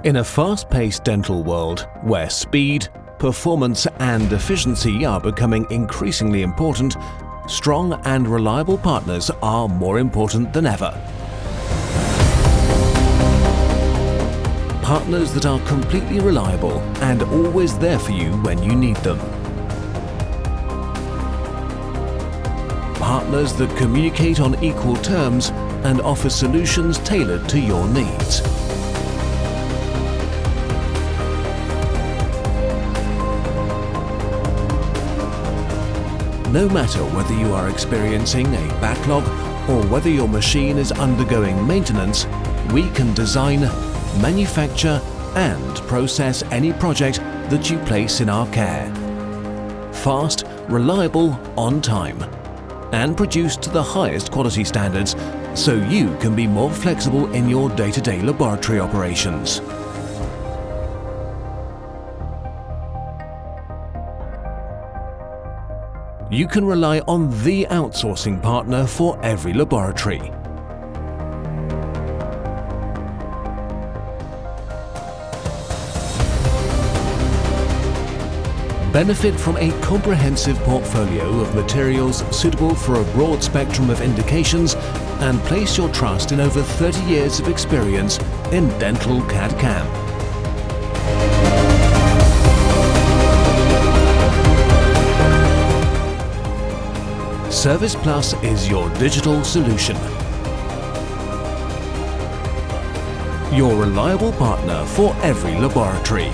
In a fast-paced dental world where speed, performance and efficiency are becoming increasingly important, strong and reliable partners are more important than ever. Partners that are completely reliable and always there for you when you need them. Partners that communicate on equal terms and offer solutions tailored to your needs. No matter whether you are experiencing a backlog or whether your machine is undergoing maintenance, we can design, manufacture and process any project that you place in our care. Fast, reliable, on time, and produced to the highest quality standards so you can be more flexible in your day-to-day laboratory operations. You can rely on the outsourcing partner for every laboratory. Benefit from a comprehensive portfolio of materials suitable for a broad spectrum of indications and place your trust in over 30 years of experience in dental CAD/CAM. Service Plus is your digital solution. Your reliable partner for every laboratory.